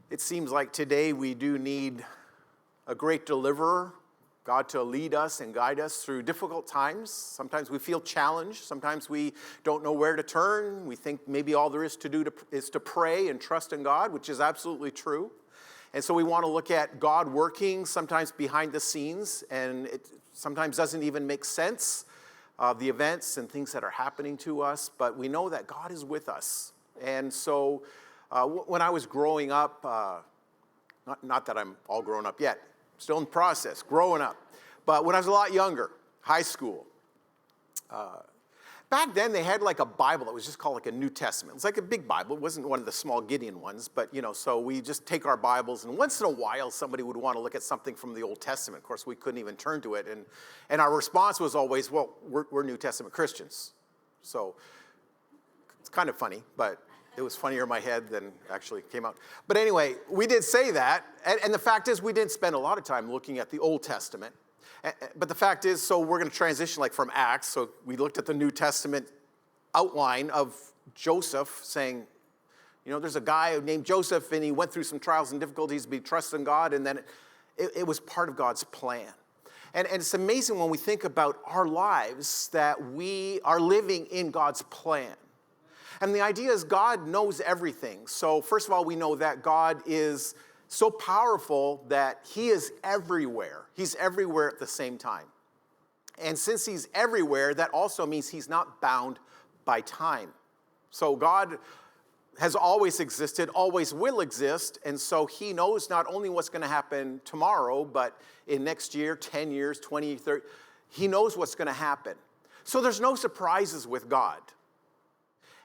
It seems like today we do need a great deliverer, God to lead us and guide us through difficult times. Sometimes we feel challenged. Sometimes we don't know where to turn. We think maybe all there is to do is to pray and trust in God, which is absolutely true. And so we want to look at God working sometimes behind the scenes, and it sometimes doesn't even make sense, the events and things that are happening to us, but we know that God is with us. And so when I was growing up, not that I'm all grown up yet, still in the process, growing up, but when I was a lot younger, high school, back then they had like a Bible that was just called like a New Testament. It's like a big Bible. It wasn't one of the small Gideon ones, but so we just take our Bibles, and once in a while somebody would want to look at something from the Old Testament. Of course, we couldn't even turn to it, and our response was always, well, we're New Testament Christians. So it's kind of funny, but it was funnier in my head than actually came out. But anyway, we did say that, and the fact is we didn't spend a lot of time looking at the Old Testament. But the fact is, so we're going to transition like from Acts. So we looked at the New Testament outline of Joseph saying, there's a guy named Joseph, and he went through some trials and difficulties, but he trusted in God, and then it was part of God's plan. And it's amazing when we think about our lives that we are living in God's plan. And the idea is God knows everything. So first of all, we know that God is so powerful that he is everywhere. He's everywhere at the same time. And since he's everywhere, that also means he's not bound by time. So God has always existed, always will exist, and so he knows not only what's going to happen tomorrow, but in next year, 10 years, 20, 30, he knows what's going to happen. So there's no surprises with God.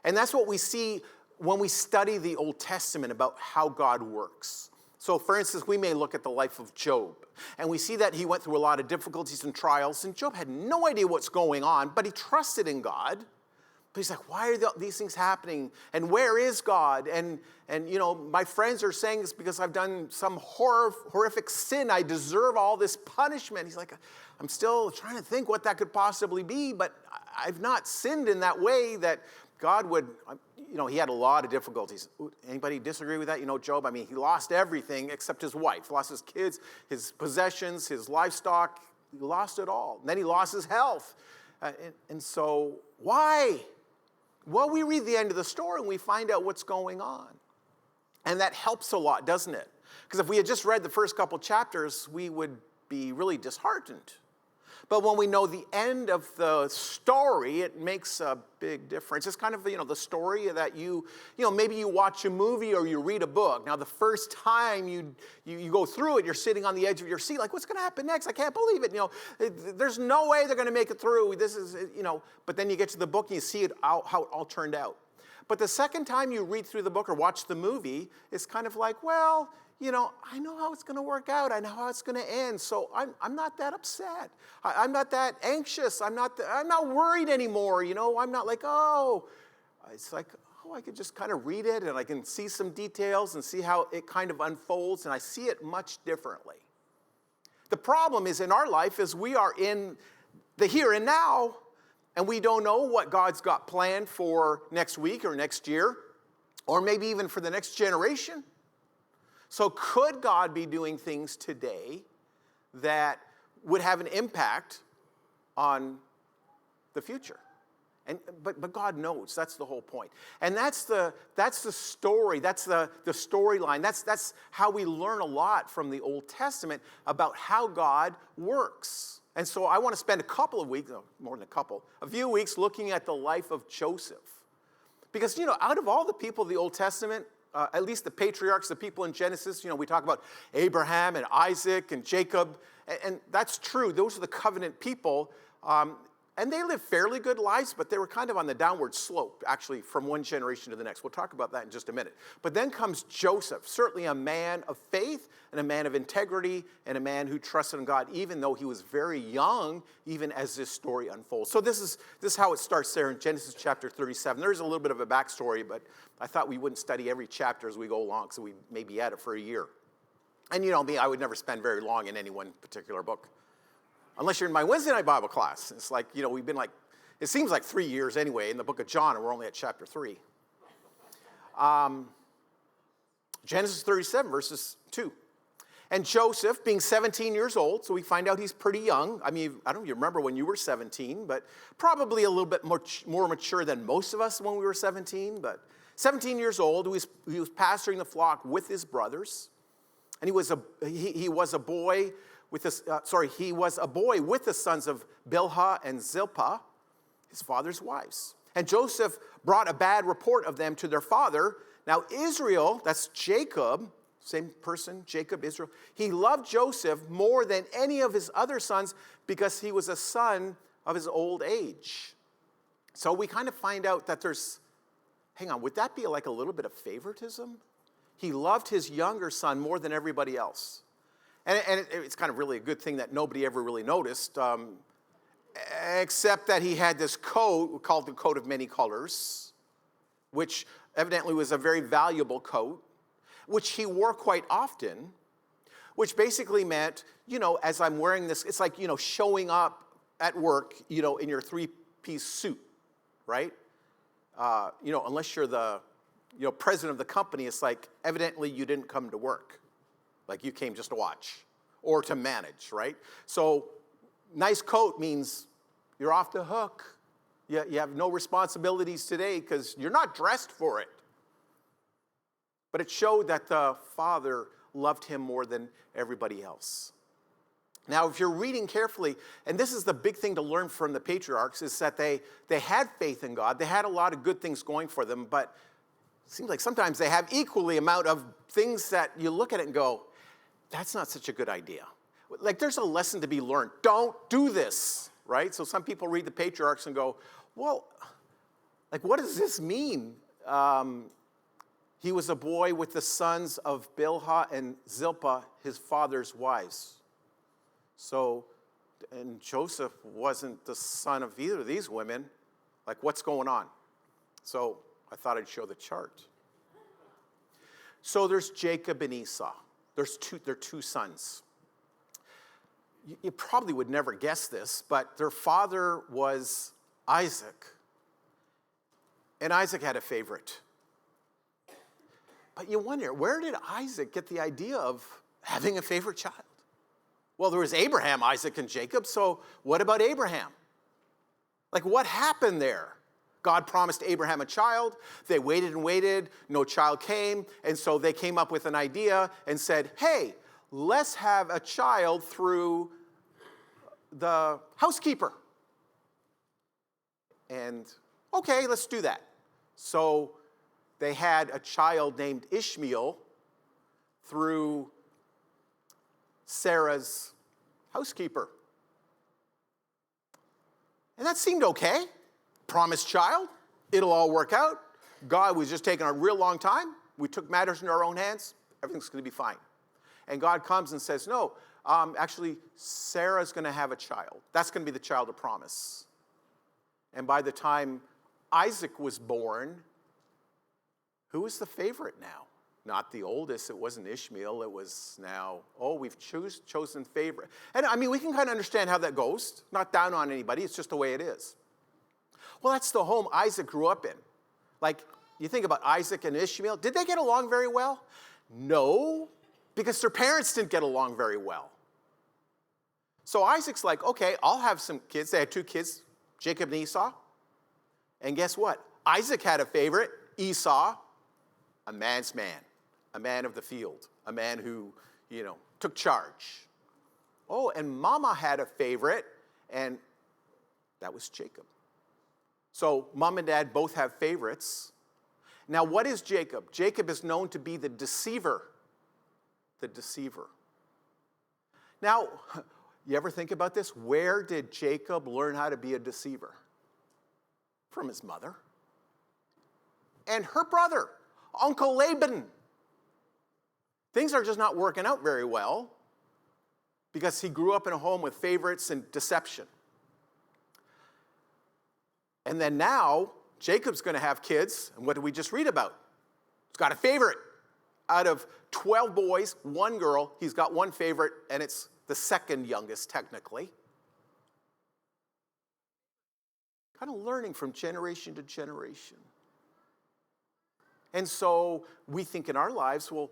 And that's what we see when we study the Old Testament about how God works. So, for instance, we may look at the life of Job, and we see that he went through a lot of difficulties and trials, and Job had no idea what's going on, but he trusted in God. But he's like, why are these things happening? And where is God? And my friends are saying this because I've done some horrific sin. I deserve all this punishment. He's like, I'm still trying to think what that could possibly be, but I've not sinned in that way that God would, he had a lot of difficulties. Anybody disagree with that? Job, he lost everything except his wife. Lost his kids, his possessions, his livestock. He lost it all. And then he lost his health. And so, why? Well, we read the end of the story and we find out what's going on. And that helps a lot, doesn't it? Because if we had just read the first couple chapters, we would be really disheartened. But when we know the end of the story, it makes a big difference. It's kind of, the story that maybe you watch a movie or you read a book. Now, the first time you go through it, you're sitting on the edge of your seat, like, what's going to happen next? I can't believe it. There's no way they're going to make it through. This is, but then you get to the book and you see it how it all turned out. But the second time you read through the book or watch the movie, it's kind of like, well, I know how it's going to work out. I know how it's going to end. So I'm not that upset. I'm not that anxious. I'm not worried anymore. I'm not like, it's like, I could just kind of read it and I can see some details and see how it kind of unfolds, and I see it much differently. The problem is in our life is we are in the here and now, and we don't know what God's got planned for next week or next year, or maybe even for the next generation. So could God be doing things today that would have an impact on the future? But God knows. That's the whole point. And that's the story. That's the storyline. That's how we learn a lot from the Old Testament about how God works. And so I want to spend a couple of weeks, more than a few weeks looking at the life of Joseph. Because, out of all the people of the Old Testament, at least the patriarchs, the people in Genesis, we talk about Abraham and Isaac and Jacob, and that's true. Those are the covenant people, and they lived fairly good lives, but they were kind of on the downward slope, actually, from one generation to the next. We'll talk about that in just a minute. But then comes Joseph, certainly a man of faith and a man of integrity and a man who trusted in God, even though he was very young, even as this story unfolds. So this is how it starts there in Genesis chapter 37. There's a little bit of a backstory, but I thought we wouldn't study every chapter as we go along, so we may be at it for a year. And me, I would never spend very long in any one particular book. Unless you're in my Wednesday night Bible class. It's like, we've been it seems like 3 years anyway in the book of John, and we're only at chapter 3. Genesis 37, verses 2. And Joseph, being 17 years old, so we find out he's pretty young. I mean, I don't know if you remember when you were 17, but probably a little bit more mature than most of us when we were 17. But 17 years old, he was pasturing the flock with his brothers. And he was a boy with the sons of Bilhah and Zilpah, his father's wives. And Joseph brought a bad report of them to their father. Now Israel, that's Jacob, same person, Jacob, Israel, he loved Joseph more than any of his other sons because he was a son of his old age. So we kind of find out that would that be like a little bit of favoritism? He loved his younger son more than everybody else. And it's kind of really a good thing that nobody ever really noticed, except that he had this coat called the coat of many colors, which evidently was a very valuable coat, which he wore quite often, which basically meant, as I'm wearing this, it's like, showing up at work, in your three-piece suit, right? Unless you're the, president of the company, it's like, evidently you didn't come to work. Like you came just to watch or to manage, right? So nice coat means you're off the hook. You have no responsibilities today because you're not dressed for it. But it showed that the father loved him more than everybody else. Now, if you're reading carefully, and this is the big thing to learn from the patriarchs, is that they had faith in God. They had a lot of good things going for them, but it seems like sometimes they have equally amount of things that you look at it and go, that's not such a good idea. Like there's a lesson to be learned. Don't do this, right? So some people read the patriarchs and go, well, like what does this mean? He was a boy with the sons of Bilhah and Zilpah, his father's wives. So, and Joseph wasn't the son of either of these women. Like, what's going on? So, I thought I'd show the chart. So, there's Jacob and Esau. They're two sons. You probably would never guess this, but their father was Isaac. And Isaac had a favorite. But you wonder, where did Isaac get the idea of having a favorite child? Well, there was Abraham, Isaac, and Jacob, so what about Abraham? Like, what happened there? God promised Abraham a child. They waited and waited. No child came, and so they came up with an idea and said, hey, let's have a child through the housekeeper. And, okay, let's do that. So they had a child named Ishmael through Sarah's housekeeper. And that seemed okay. Promised child. It'll all work out. God was just taking a real long time. We took matters into our own hands. Everything's going to be fine. And God comes and says, no, actually, Sarah's going to have a child. That's going to be the child of promise. And by the time Isaac was born, who was the favorite now? Not the oldest. It wasn't Ishmael. It was now, we've chosen favorite. And I mean, we can kind of understand how that goes. Not down on anybody. It's just the way it is. Well, that's the home Isaac grew up in. Like, you think about Isaac and Ishmael. Did they get along very well? No, because their parents didn't get along very well. So Isaac's like, okay, I'll have some kids. They had two kids, Jacob and Esau. And guess what? Isaac had a favorite, Esau, a man's man, a man of the field, a man who, took charge. Oh, and Mama had a favorite, and that was Jacob. So Mom and Dad both have favorites. Now, what is Jacob? Jacob is known to be the deceiver. The deceiver. Now, you ever think about this? Where did Jacob learn how to be a deceiver? From his mother. And her brother, Uncle Laban. Things are just not working out very well because he grew up in a home with favorites and deception. And then now, Jacob's going to have kids, and what did we just read about? He's got a favorite. Out of 12 boys, one girl, he's got one favorite, and it's the second youngest, technically. Kind of learning from generation to generation. And so we think in our lives, well,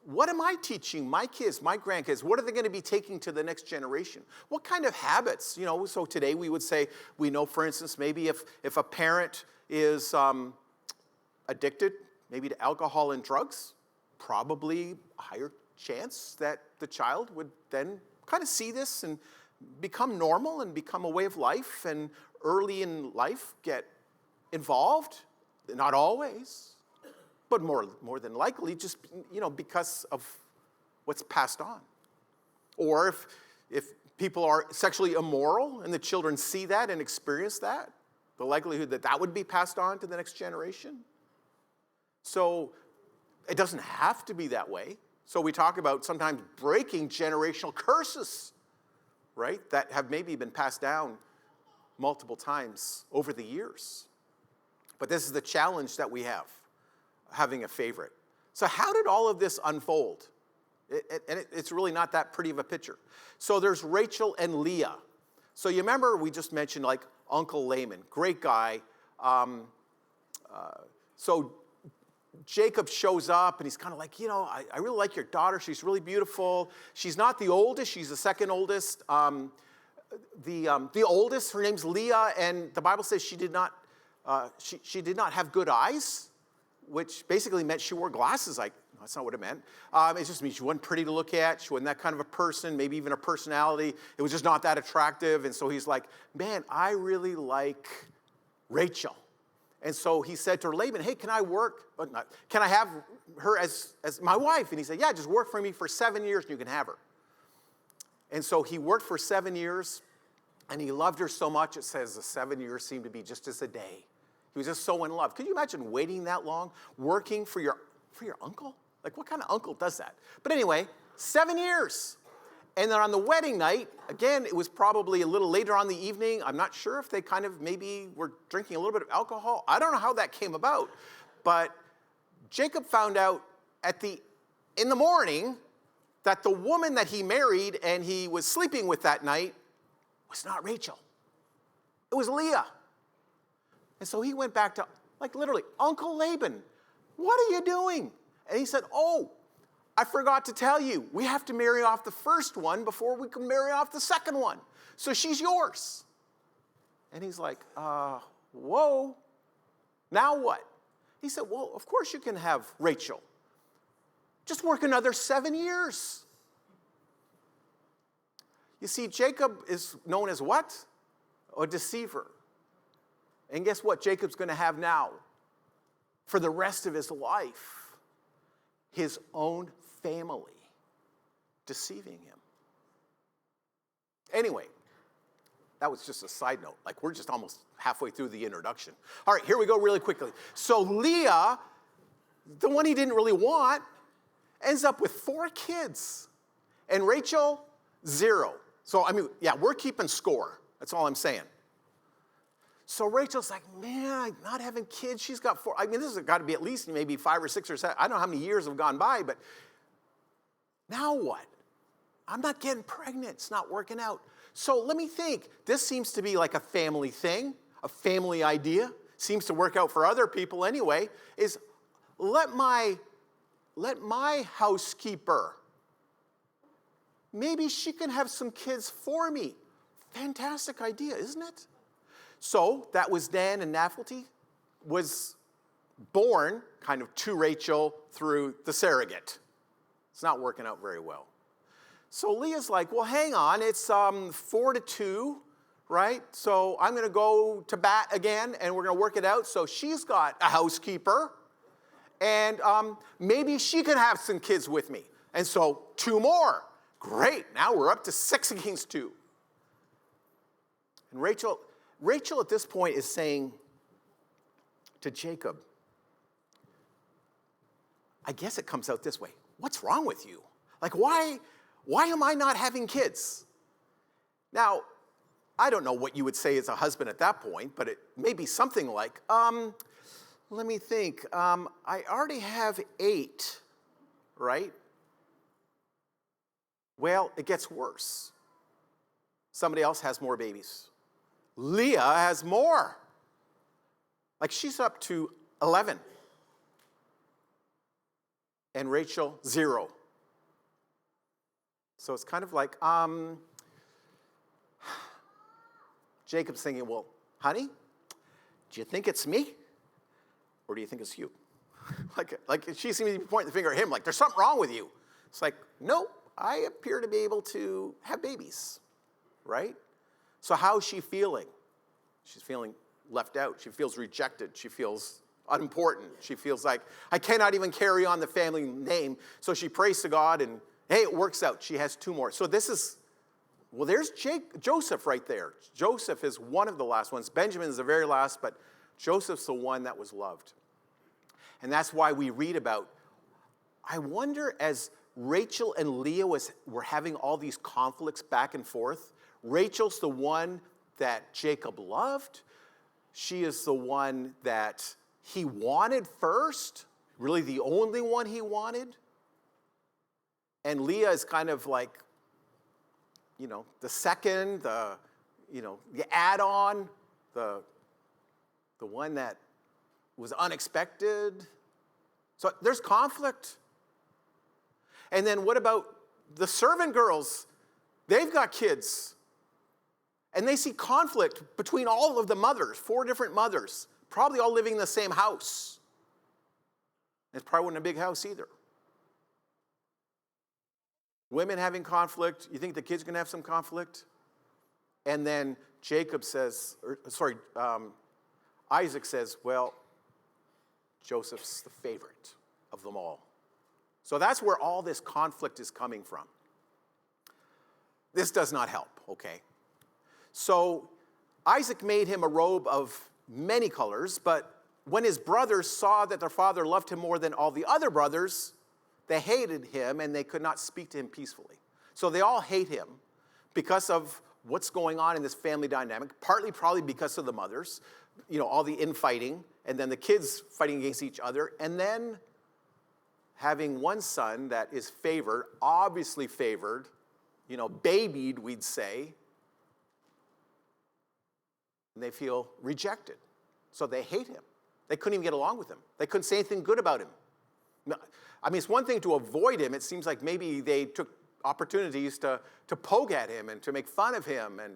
what am I teaching my kids, my grandkids? What are they going to be taking to the next generation? What kind of habits? So today we would say, we know, for instance, maybe if a parent is addicted, maybe to alcohol and drugs, probably a higher chance that the child would then kind of see this and become normal and become a way of life, and early in life get involved. Not always, but more than likely, just because of what's passed on. Or if people are sexually immoral and the children see that and experience that, the likelihood that would be passed on to the next generation. So it doesn't have to be that way. So we talk about sometimes breaking generational curses, right, that have maybe been passed down multiple times over the years. But this is the challenge that we have, having a favorite. So how did all of this unfold? It's really not that pretty of a picture. So there's Rachel and Leah. So you remember we just mentioned like Uncle Laban, great guy. So Jacob shows up and he's kind of like, I really like your daughter. She's really beautiful. She's not the oldest. She's the second oldest. The oldest, her name's Leah, and the Bible says she did not have good eyes, which basically meant she wore glasses. That's not what it meant. It just means she wasn't pretty to look at. She wasn't that kind of a person, maybe even a personality. It was just not that attractive. And so he's like, man, I really like Rachel. And so he said to Laban, hey, can I have her as my wife? And he said, yeah, just work for me for 7 years and you can have her. And so he worked for 7 years, and he loved her so much, it says the 7 years seemed to be just as a day. He was just so in love. Could you imagine waiting that long, working for your uncle? Like, what kind of uncle does that? But anyway, 7 years. And then on the wedding night, again, it was probably a little later on the evening. I'm not sure if they kind of maybe were drinking a little bit of alcohol. I don't know how that came about. But Jacob found out in the morning that the woman that he married and he was sleeping with that night was not Rachel. It was Leah. And so he went back to, literally, Uncle Laban, what are you doing? And he said, oh, I forgot to tell you, we have to marry off the first one before we can marry off the second one. So she's yours. And he's like, whoa, now what? He said, well, of course you can have Rachel. Just work another 7 years. You see, Jacob is known as what? A deceiver. And guess what Jacob's going to have now? For the rest of his life, his own family deceiving him. Anyway, that was just a side note. We're just almost halfway through the introduction. All right, here we go really quickly. So Leah, the one he didn't really want, ends up with 4 kids. And Rachel, 0. So, we're keeping score. That's all I'm saying. So Rachel's like, man, I'm not having kids. She's got 4. This has got to be at least maybe 5 or 6 or 7. I don't know how many years have gone by, but now what? I'm not getting pregnant. It's not working out. So let me think. This seems to be like a family thing, a family idea. Seems to work out for other people anyway, is let my housekeeper, maybe she can have some kids for me. Fantastic idea, isn't it? So that was Dan, and Naphtali was born kind of to Rachel through the surrogate. It's not working out very well. So Leah's like, well, hang on, it's 4-2, right? So I'm going to go to bat again, and we're going to work it out. So she's got a housekeeper, and maybe she can have some kids with me. And so 2 more. Great, now we're up to 6 against 2. And Rachel at this point is saying to Jacob, I guess it comes out this way. What's wrong with you? Why am I not having kids? Now, I don't know what you would say as a husband at that point, but it may be something like, let me think. I already have 8, right? Well, it gets worse. Somebody else has more babies. Leah has more. She's up to 11. and Rachel, 0. So it's kind of like, Jacob's thinking, well, honey, do you think it's me? Or do you think it's you? like she seems to be pointing the finger at him, like there's something wrong with you. It's like, no, I appear to be able to have babies, right? So how's she feeling? She's feeling left out. She feels rejected. She feels unimportant. She feels like, I cannot even carry on the family name. So she prays to God, and hey, it works out. She has 2 more. So this is, well, there's Joseph right there. Joseph is one of the last ones. Benjamin is the very last, but Joseph's the one that was loved. And that's why we read about, I wonder, as Rachel and Leah were having all these conflicts back and forth, Rachel's the one that Jacob loved. She is the one that he wanted first, really the only one he wanted. And Leah is kind of like, the second, the add-on, the one that was unexpected. So there's conflict. And then what about the servant girls? They've got kids. And they see conflict between all of the mothers, 4 different mothers, probably all living in the same house. It probably wasn't a big house either. Women having conflict. You think the kids are going to have some conflict? And then Isaac says, well, Joseph's the favorite of them all. So that's where all this conflict is coming from. This does not help, okay? So Isaac made him a robe of many colors, but when his brothers saw that their father loved him more than all the other brothers, they hated him and they could not speak to him peacefully. So they all hate him because of what's going on in this family dynamic, partly probably because of the mothers, all the infighting, and then the kids fighting against each other, and then having one son that is favored, obviously favored, babied, we'd say, and they feel rejected. So they hate him. They couldn't even get along with him. They couldn't say anything good about him. I mean, it's one thing to avoid him. It seems like maybe they took opportunities to poke at him and to make fun of him and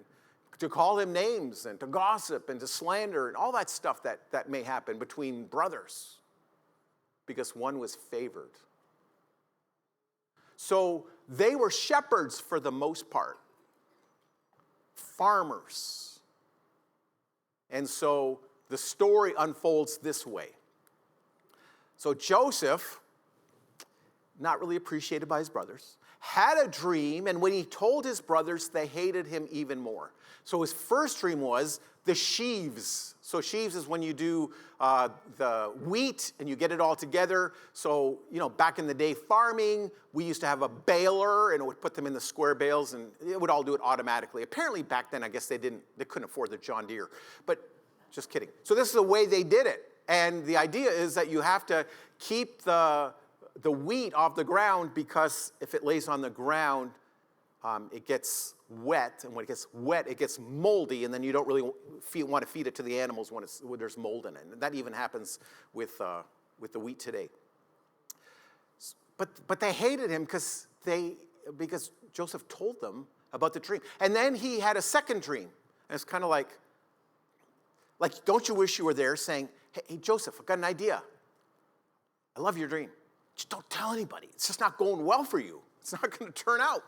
to call him names and to gossip and to slander and all that stuff that may happen between brothers because one was favored. So they were shepherds for the most part, farmers. And so the story unfolds this way. So Joseph, not really appreciated by his brothers, had a dream, and when he told his brothers, they hated him even more. So his first dream was the sheaves. So sheaves is when you do the wheat and you get it all together. So, back in the day farming, we used to have a baler and it would put them in the square bales and it would all do it automatically. Apparently back then, I guess they couldn't afford the John Deere. But just kidding. So this is the way they did it. And the idea is that you have to keep the wheat off the ground because if it lays on the ground, it gets wet, and when it gets wet, it gets moldy, and then you don't really want to feed it to the animals when there's mold in it. And that even happens with the wheat today. But they hated him because Joseph told them about the dream. And then he had a second dream. And it's kind of like, don't you wish you were there saying, hey, Joseph, I've got an idea. I love your dream. Just don't tell anybody. It's just not going well for you. It's not going to turn out.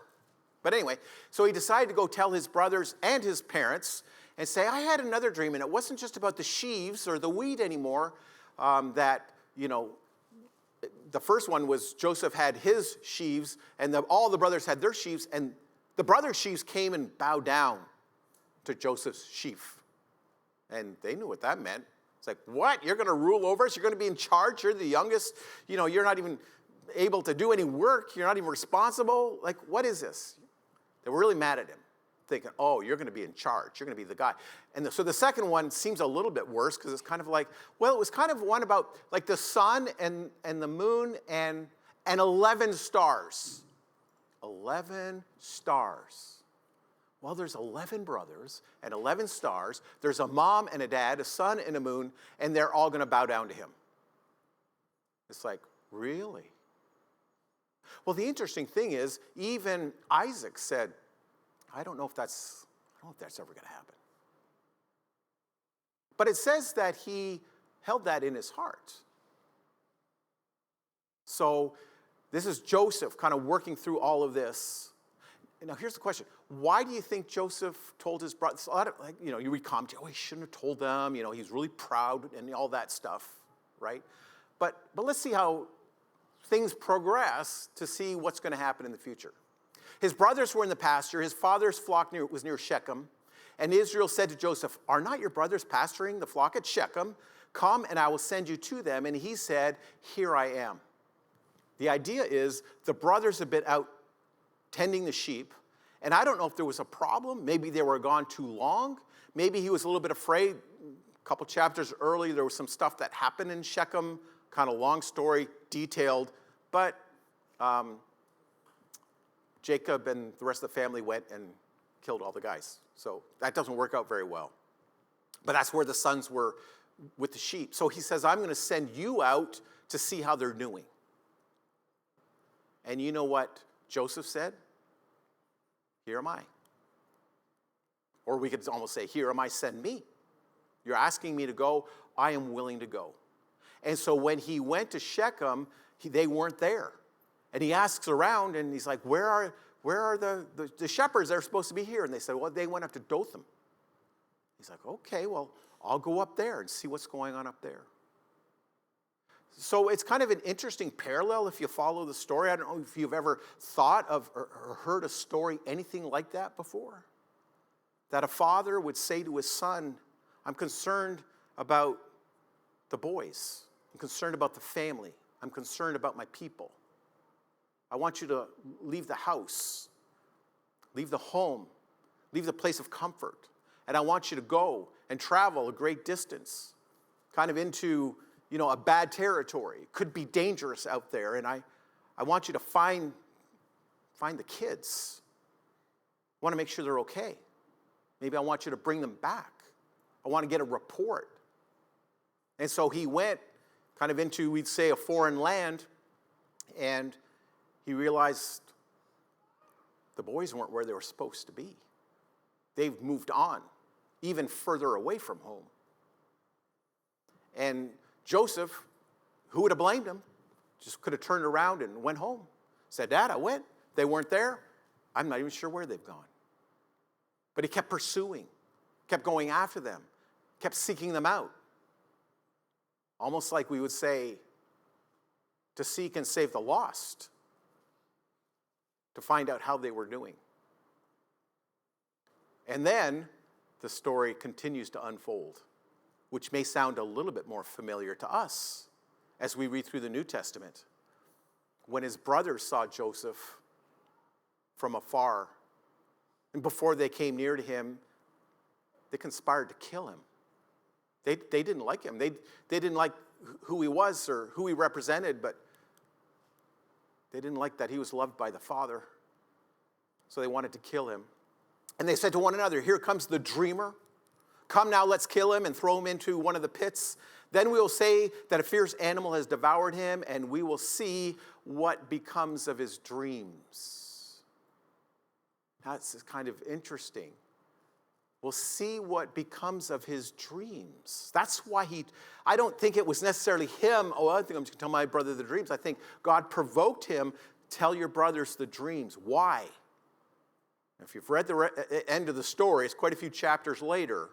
But anyway, so he decided to go tell his brothers and his parents and say, I had another dream, and it wasn't just about the sheaves or the wheat anymore. The first one was Joseph had his sheaves, and all the brothers had their sheaves, and the brothers' sheaves came and bowed down to Joseph's sheaf. And they knew what that meant. It's like, what? You're going to rule over us? You're going to be in charge? You're the youngest? You're not even able to do any work? You're not even responsible? Like, what is this? They were really mad at him, thinking, oh, you're going to be in charge. You're going to be the guy. And so the second one seems a little bit worse because it's kind of like, well, it was kind of one about like the sun and the moon and 11 stars. 11 stars. Well, there's 11 brothers and 11 stars. There's a mom and a dad, a sun and a moon, and they're all going to bow down to him. It's like, really? Well, the interesting thing is, even Isaac said, I don't know if that's ever going to happen. But it says that he held that in his heart. So this is Joseph kind of working through all of this. Now here's the question. Why do you think Joseph told his brothers? A lot of, you read comments, he shouldn't have told them. He's really proud and all that stuff, right? But let's see how things progress to see what's going to happen in the future. His brothers were in the pasture. His father's flock was near Shechem. And Israel said to Joseph, are not your brothers pasturing the flock at Shechem? Come and I will send you to them. And he said, here I am. The idea is the brothers have been out tending the sheep. And I don't know if there was a problem. Maybe they were gone too long. Maybe he was a little bit afraid. A couple chapters early, there was some stuff that happened in Shechem. Kind of long story, detailed. But Jacob and the rest of the family went and killed all the guys. So that doesn't work out very well. But that's where the sons were with the sheep. So he says, I'm going to send you out to see how they're doing. And you know what Joseph said? Here am I. Or we could almost say, here am I, send me. You're asking me to go, I am willing to go. And so when he went to Shechem, they weren't there. And he asks around, and he's like, where are the shepherds that are supposed to be here? And they said, well, they went up to Dothan. He's like, okay, well, I'll go up there and see what's going on up there. So it's kind of an interesting parallel if you follow the story. I don't know if you've ever thought of or heard a story, anything like that before. That a father would say to his son, I'm concerned about the boys. I'm concerned about the family. I'm concerned about my people. I want you to leave the house, leave the home, leave the place of comfort. And I want you to go and travel a great distance, kind of into, a bad territory. It could be dangerous out there. And I want you to find the kids. I want to make sure they're okay. Maybe I want you to bring them back. I want to get a report. And so he went kind of into, we'd say, a foreign land, and he realized the boys weren't where they were supposed to be. They've moved on, even further away from home. And Joseph, who would have blamed him, just could have turned around and went home. Said, Dad, I went. They weren't there. I'm not even sure where they've gone. But he kept pursuing, kept going after them, kept seeking them out. Almost like we would say, to seek and save the lost, to find out how they were doing. And then the story continues to unfold, which may sound a little bit more familiar to us as we read through the New Testament. When his brothers saw Joseph from afar, and before they came near to him, they conspired to kill him. They didn't like him. They didn't like who he was or who he represented, but they didn't like that he was loved by the Father. So they wanted to kill him. And they said to one another, here comes the dreamer. Come now, let's kill him and throw him into one of the pits. Then we will say that a fierce animal has devoured him, and we will see what becomes of his dreams. That's kind of interesting. We'll see what becomes of his dreams. That's why I don't think it was necessarily him, I think I'm just going to tell my brother the dreams. I think God provoked him, tell your brothers the dreams. Why? If you've read the end of the story, it's quite a few chapters later.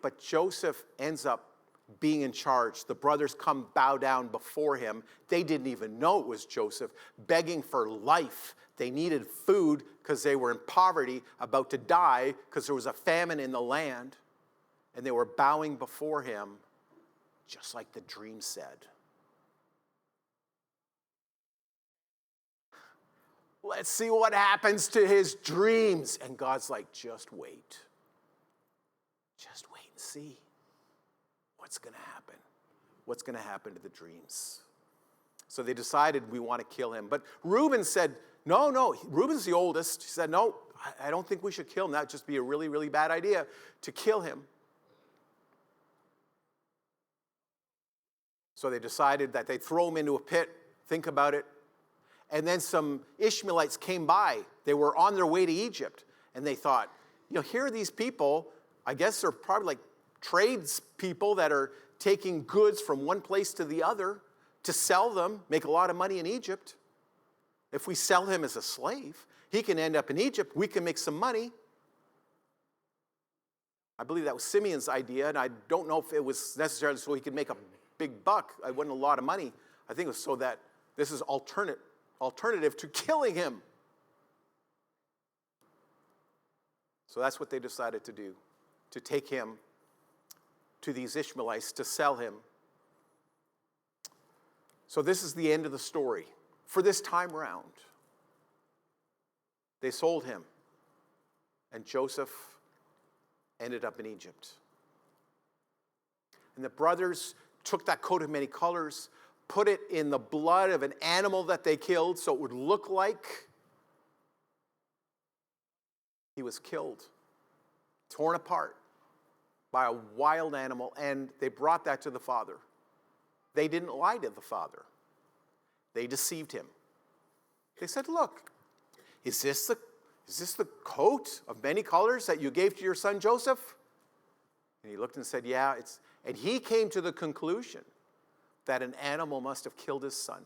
But Joseph ends up being in charge. The brothers come bow down before him. They didn't even know it was Joseph, begging for life. They needed food because they were in poverty, about to die because there was a famine in the land. And they were bowing before him, just like the dream said. Let's see what happens to his dreams. And God's like, just wait. Just wait and see what's going to happen. What's going to happen to the dreams? So they decided we want to kill him. But Reuben said, no. Reuben's the oldest. He said, no, I don't think we should kill him. That would just be a really, really bad idea to kill him. So they decided that they'd throw him into a pit Think about it. And then some Ishmaelites came by. They were on their way to Egypt. And they thought, here are these people. I guess they're probably like tradespeople that are taking goods from one place to the other to sell them, make a lot of money in Egypt. If we sell him as a slave, he can end up in Egypt. We can make some money. I believe that was Simeon's idea, and I don't know if it was necessarily so he could make a big buck. It wasn't a lot of money. I think it was so that this is alternative to killing him. So that's what they decided to do, to take him to these Ishmaelites, to sell him. So this is the end of the story. For this time round, they sold him, and Joseph ended up in Egypt. And the brothers took that coat of many colors, put it in the blood of an animal that they killed so it would look like he was killed, torn apart by a wild animal, and they brought that to the father. They didn't lie to the father. They deceived him. They said, look, is this the coat of many colors that you gave to your son Joseph? And he looked and said, yeah, it's. And he came to the conclusion that an animal must have killed his son.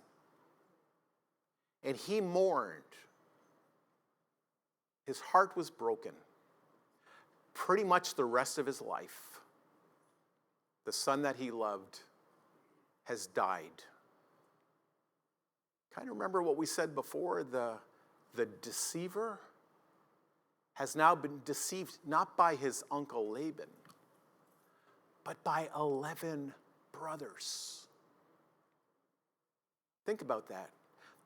And he mourned. His heart was broken. Pretty much the rest of his life, the son that he loved has died. Kind of remember what we said before, the deceiver has now been deceived not by his uncle Laban, but by 11 brothers. Think about that.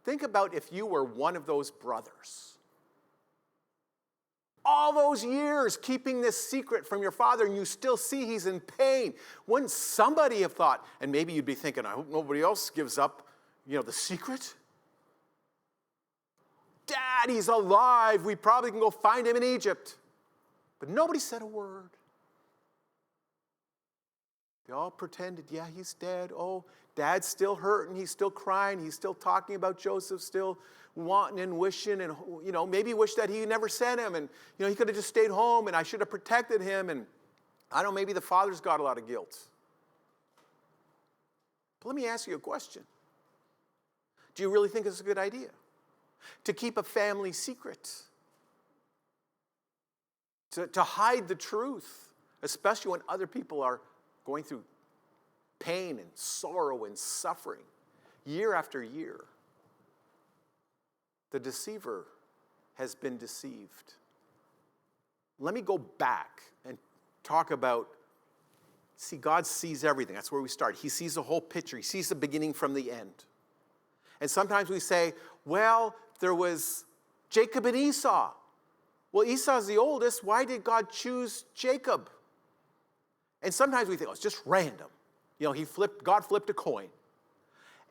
Think about if you were one of those brothers. All those years keeping this secret from your father, and you still see he's in pain. Wouldn't somebody have thought, and maybe you'd be thinking, I hope nobody else gives up, the secret? Dad, he's alive. We probably can go find him in Egypt. But nobody said a word. They all pretended, yeah, he's dead. Oh, Dad's still hurting. He's still crying. He's still talking about Joseph, still wanting and wishing, and maybe wish that he never sent him, and he could have just stayed home, and I should have protected him, and I don't know, maybe the father's got a lot of guilt. But let me ask you a question. Do you really think it's a good idea to keep a family secret? To hide the truth, especially when other people are going through pain and sorrow and suffering year after year? The deceiver has been deceived. Let me go back and talk about, God sees everything. That's where we start. He sees the whole picture. He sees the beginning from the end. And sometimes we say, well, there was Jacob and Esau. Well, Esau's the oldest. Why did God choose Jacob? And sometimes we think, it's just random. God flipped a coin.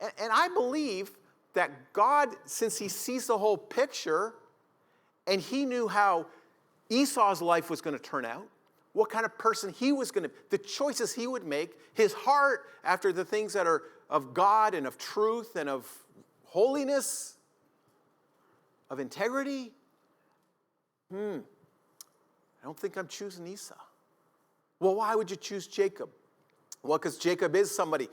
And I believe that God, since he sees the whole picture, and he knew how Esau's life was going to turn out, what kind of person he was going to, the choices he would make, his heart after the things that are of God and of truth and of holiness, of integrity. I don't think I'm choosing Esau. Well, why would you choose Jacob? Well, because Jacob is somebody.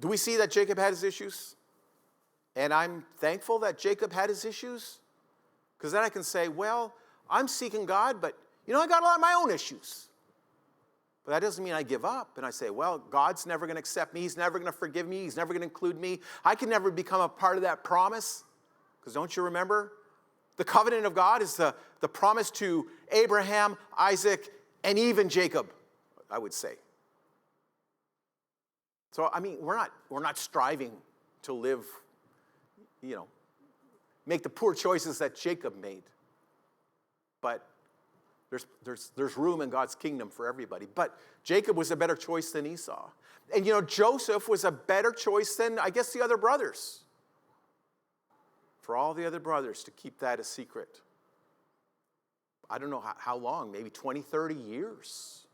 Do we see that Jacob had his issues? And I'm thankful that Jacob had his issues. Because then I can say, well, I'm seeking God, but I got a lot of my own issues. But that doesn't mean I give up. And I say, well, God's never going to accept me. He's never going to forgive me. He's never going to include me. I can never become a part of that promise. Because don't you remember? The covenant of God is the promise to Abraham, Isaac, and even Jacob, I would say. So, we're not striving to live, make the poor choices that Jacob made. But there's room in God's kingdom for everybody. But Jacob was a better choice than Esau. And, Joseph was a better choice than, I guess, the other brothers. For all the other brothers to keep that a secret. I don't know how long, maybe 20, 30 years.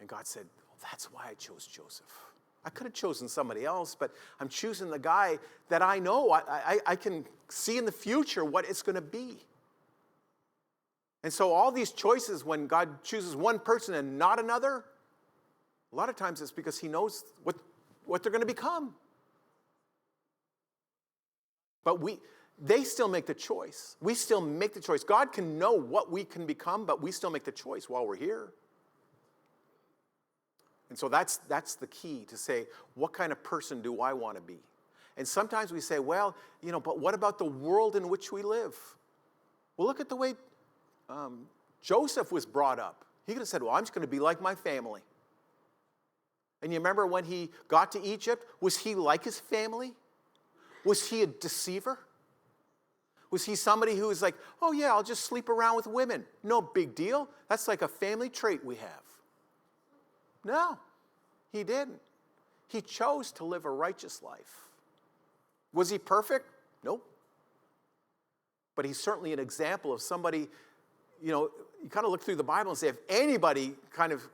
And God said, well, that's why I chose Joseph. I could have chosen somebody else, but I'm choosing the guy that I know. I can see in the future what it's going to be. And so all these choices, when God chooses one person and not another, a lot of times it's because he knows what they're going to become. But they still make the choice. We still make the choice. God can know what we can become, but we still make the choice while we're here. And so that's the key, to say, what kind of person do I want to be? And sometimes we say, well, but what about the world in which we live? Well, look at the way Joseph was brought up. He could have said, well, I'm just going to be like my family. And you remember when he got to Egypt, was he like his family? Was he a deceiver? Was he somebody who was like, oh yeah, I'll just sleep around with women? No big deal. That's like a family trait we have. No, he didn't. He chose to live a righteous life. Was he perfect? Nope. But he's certainly an example of somebody, you kind of look through the Bible and say, if anybody kind of,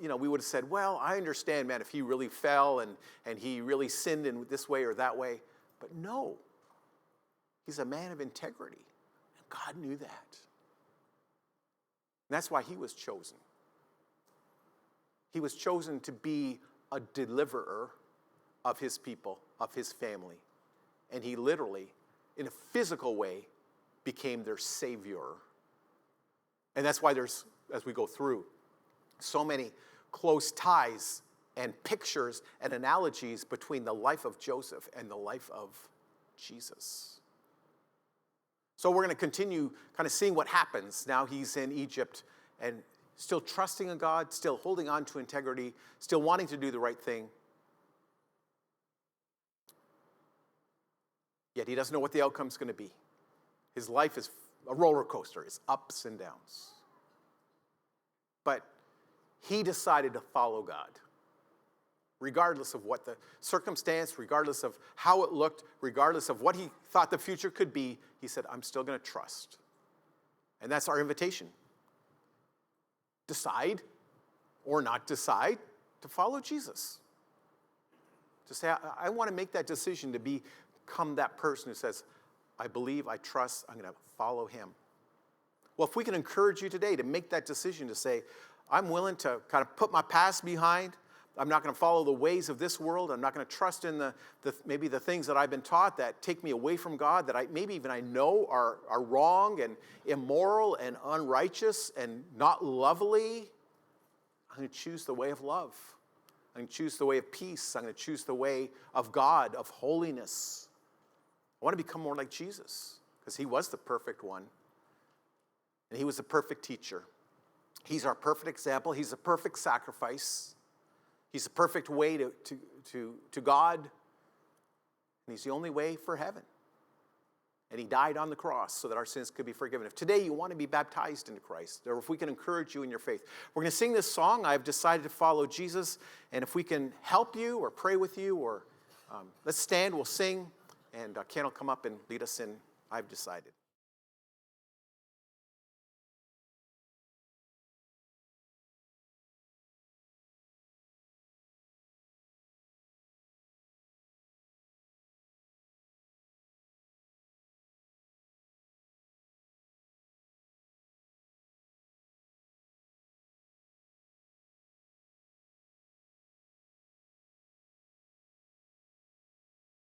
we would have said, well, I understand, man, if he really fell and he really sinned in this way or that way. But no, he's a man of integrity. And God knew that. And that's why he was chosen. He was chosen to be a deliverer of his people, of his family. And he literally, in a physical way, became their savior. And that's why there's, as we go through, so many close ties and pictures and analogies between the life of Joseph and the life of Jesus. So we're going to continue kind of seeing what happens. Now he's in Egypt and still trusting in God, still holding on to integrity, still wanting to do the right thing. Yet he doesn't know what the outcome's going to be. His life is a roller coaster. It's ups and downs. But he decided to follow God. Regardless of what the circumstance, regardless of how it looked, regardless of what he thought the future could be, he said, I'm still going to trust. And that's our invitation. Decide or not decide to follow Jesus. To say, I want to make that decision to become that person who says, I believe, I trust, I'm going to follow him. Well, if we can encourage you today to make that decision to say, I'm willing to kind of put my past behind. I'm not going to follow the ways of this world. I'm not going to trust in maybe the things that I've been taught that take me away from God, that I know are wrong and immoral and unrighteous and not lovely. I'm going to choose the way of love. I'm going to choose the way of peace. I'm going to choose the way of God, of holiness. I want to become more like Jesus because he was the perfect one. And he was the perfect teacher. He's our perfect example. He's a perfect sacrifice. He's the perfect way to God. And he's the only way for heaven. And he died on the cross so that our sins could be forgiven. If today you want to be baptized into Christ, or if we can encourage you in your faith, we're going to sing this song, I've decided to follow Jesus. And if we can help you or pray with you, or let's stand, we'll sing, and Ken will come up and lead us in, I've decided.